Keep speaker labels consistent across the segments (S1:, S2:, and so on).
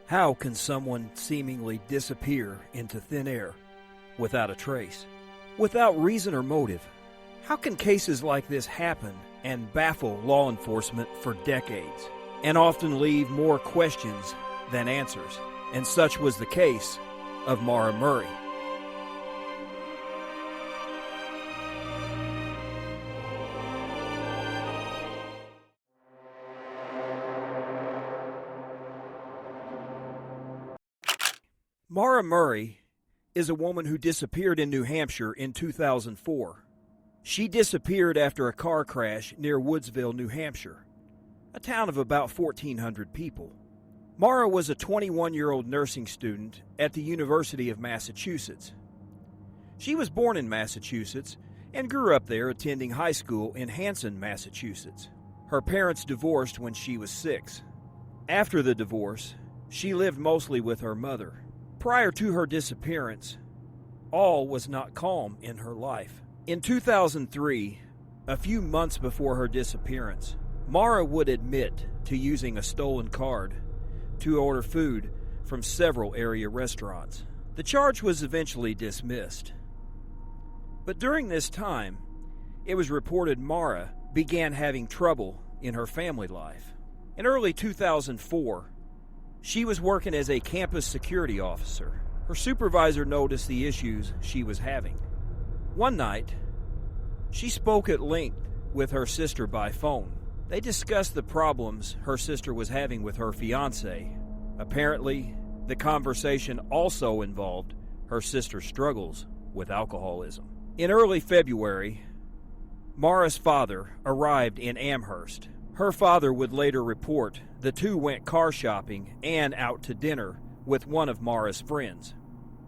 S1: How can someone seemingly disappear into thin air without a trace, without reason or motive? How can cases like this happen and baffle law enforcement for decades, and often leave more questions than answers? And such was the case of Maura Murray. Maura Murray is a woman who disappeared in New Hampshire in 2004. She disappeared after a car crash near Woodsville, New Hampshire, a town of about 1,400 people. Maura was a 21-year-old nursing student at the University of Massachusetts. She was born in Massachusetts and grew up there, attending high school in Hanson, Massachusetts. Her parents divorced when she was 6. After the divorce, she lived mostly with her mother. Prior to her disappearance, all was not calm in her life. In 2003, a few months before her disappearance, Maura would admit to using a stolen card to order food from several area restaurants. The charge was eventually dismissed. But during this time, it was reported Maura began having trouble in her family life. In early 2004, she was working as a campus security officer. Her supervisor noticed the issues she was having. One night, she spoke at length with her sister by phone. They discussed the problems her sister was having with her fiancé. Apparently, the conversation also involved her sister's struggles with alcoholism. In early February, Maura's father arrived in Amherst. Her father would later report the two went car shopping and out to dinner with one of Maura's friends.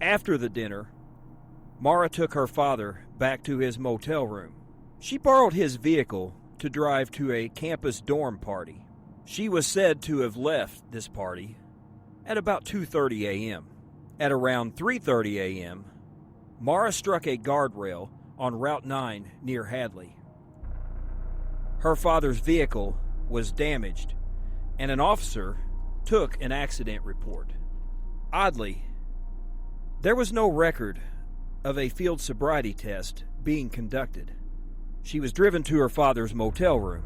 S1: After the dinner, Maura took her father back to his motel room. She borrowed his vehicle to drive to a campus dorm party. She was said to have left this party at about 2:30 a.m. At around 3:30 a.m., Maura struck a guardrail on Route 9 near Hadley. Her father's vehicle was damaged, and an officer took an accident report. Oddly, there was no record of a field sobriety test being conducted. She was driven to her father's motel room.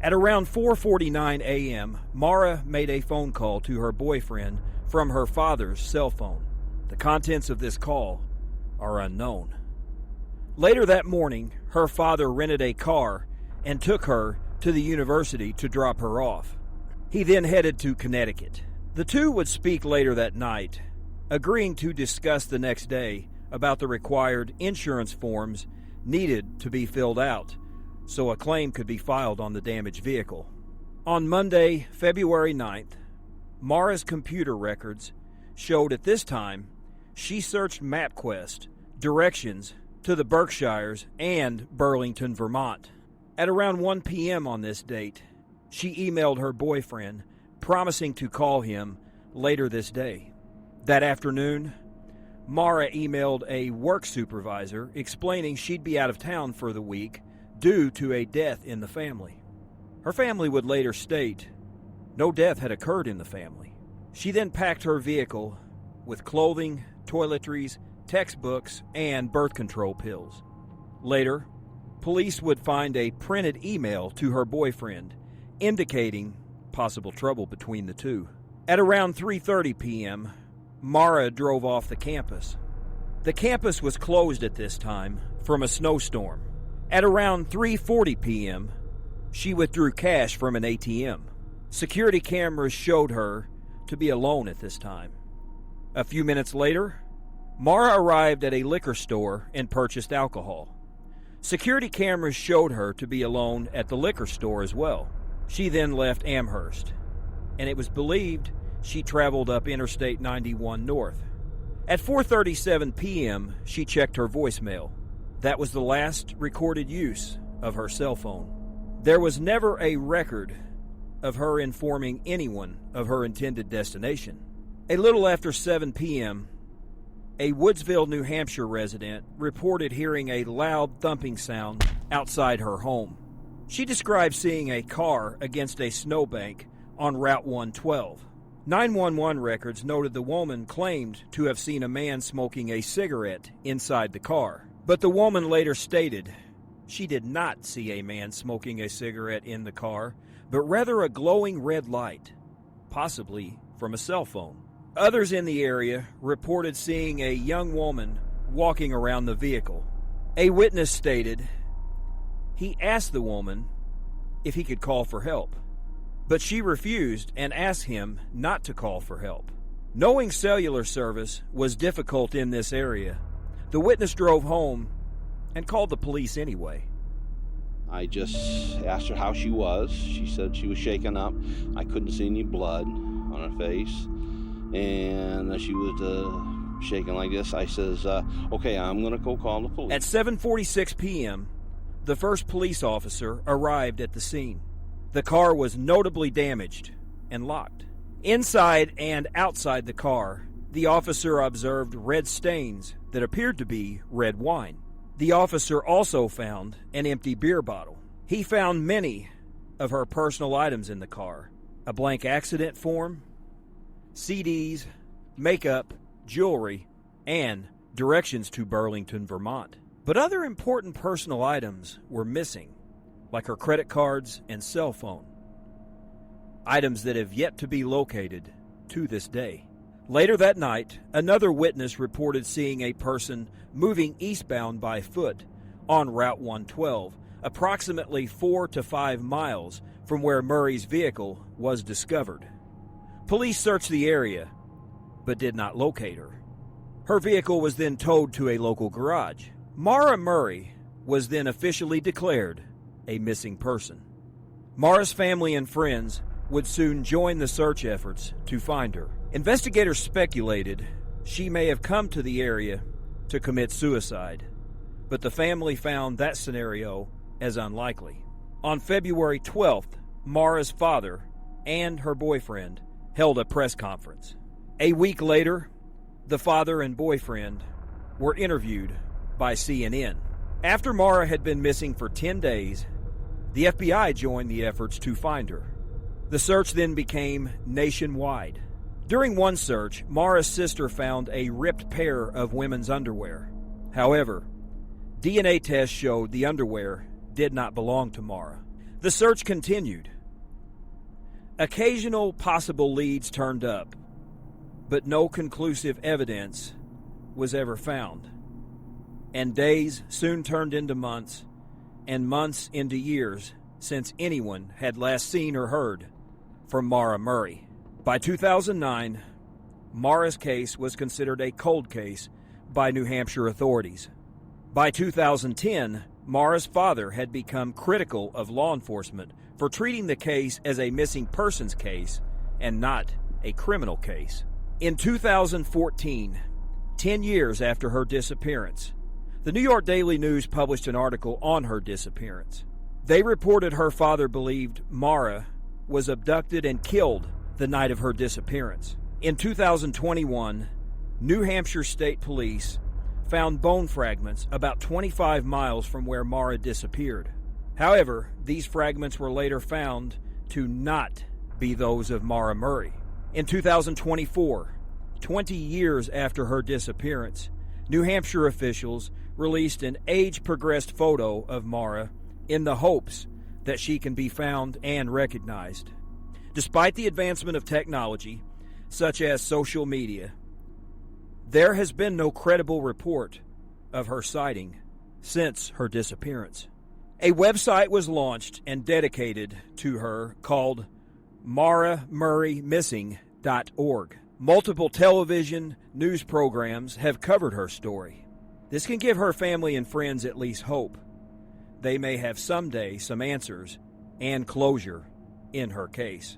S1: At around 4:49 a.m., Maura made a phone call to her boyfriend from her father's cell phone. The contents of this call are unknown. Later that morning, her father rented a car and took her to the university to drop her off. He then headed to Connecticut. The two would speak later that night, agreeing to discuss the next day about the required insurance forms needed to be filled out so a claim could be filed on the damaged vehicle. On Monday, February 9th, Maura's computer records showed at this time she searched MapQuest directions to the Berkshires and Burlington, Vermont. At around 1 p.m. on this date, she emailed her boyfriend, promising to call him later this day. That afternoon, Maura emailed a work supervisor explaining she'd be out of town for the week due to a death in the family. Her family would later state no death had occurred in the family. She then packed her vehicle with clothing, toiletries, textbooks, and birth control pills. Later, police would find a printed email to her boyfriend indicating possible trouble between the two. At around 3:30 p.m., Maura drove off the campus. The campus was closed at this time from a snowstorm. At around 3:40 p.m., she withdrew cash from an ATM. Security cameras showed her to be alone at this time. A few minutes later, Maura arrived at a liquor store and purchased alcohol. Security cameras showed her to be alone at the liquor store as well. She then left Amherst, and it was believed she traveled up Interstate 91 north. At 4:37 p.m., she checked her voicemail. That was the last recorded use of her cell phone. There was never a record of her informing anyone of her intended destination. A little after 7 p.m., a Woodsville, New Hampshire resident reported hearing a loud thumping sound outside her home. She described seeing a car against a snowbank on Route 112. 911 records noted the woman claimed to have seen a man smoking a cigarette inside the car, but the woman later stated she did not see a man smoking a cigarette in the car, but rather a glowing red light, possibly from a cell phone. Others in the area reported seeing a young woman walking around the vehicle. A witness stated he asked the woman if he could call for help, but she refused and asked him not to call for help. Knowing cellular service was difficult in this area, the witness drove home and called the police anyway.
S2: I just asked her how she was. She said she was shaken up. I couldn't see any blood on her face, and she was shaking like this. I says, okay, I'm going to go call the police.
S1: At 7:46 p.m., the first police officer arrived at the scene. The car was notably damaged and locked. Inside and outside the car, the officer observed red stains that appeared to be red wine. The officer also found an empty beer bottle. He found many of her personal items in the car: a blank accident form, CDs, makeup, jewelry, and directions to Burlington, Vermont. But other important personal items were missing, like her credit cards and cell phone, items that have yet to be located to this day. Later that night, another witness reported seeing a person moving eastbound by foot on Route 112, approximately 4 to 5 miles from where Murray's vehicle was discovered. Police searched the area, but did not locate her. Her vehicle was then towed to a local garage. Maura Murray was then officially declared a missing person. Maura's family and friends would soon join the search efforts to find her. Investigators speculated she may have come to the area to commit suicide, but the family found that scenario as unlikely. On February 12th, Maura's father and her boyfriend held a press conference. A week later, the father and boyfriend were interviewed by CNN. After Maura had been missing for 10 days, the FBI joined the efforts to find her. The search then became nationwide. During one search, Maura's sister found a ripped pair of women's underwear. However, DNA tests showed the underwear did not belong to Maura. The search continued. Occasional possible leads turned up, but no conclusive evidence was ever found. And days soon turned into months, and months into years since anyone had last seen or heard from Maura Murray. By 2009, Maura's case was considered a cold case by New Hampshire authorities. By 2010, Maura's father had become critical of law enforcement for treating the case as a missing persons case and not a criminal case. In 2014, 10 years after her disappearance, the New York Daily News published an article on her disappearance. They reported her father believed Maura was abducted and killed the night of her disappearance. In 2021, New Hampshire State Police found bone fragments about 25 miles from where Maura disappeared. However, these fragments were later found to not be those of Maura Murray. In 2024, 20 years after her disappearance, New Hampshire officials released an age-progressed photo of Maura in the hopes that she can be found and recognized. Despite the advancement of technology, such as social media, there has been no credible report of her sighting since her disappearance. A website was launched and dedicated to her called MauraMurrayMissing.org. Multiple television news programs have covered her story. This can give her family and friends at least hope. They may have someday some answers and closure in her case.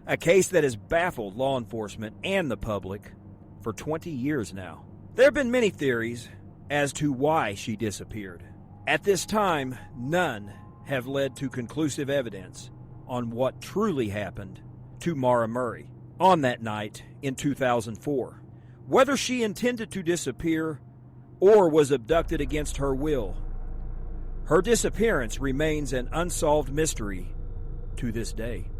S1: A case that has baffled law enforcement and the public for 20 years now. There have been many theories as to why she disappeared. At this time, none have led to conclusive evidence on what truly happened to Maura Murray on that night in 2004. Whether she intended to disappear or was abducted against her will, her disappearance remains an unsolved mystery to this day.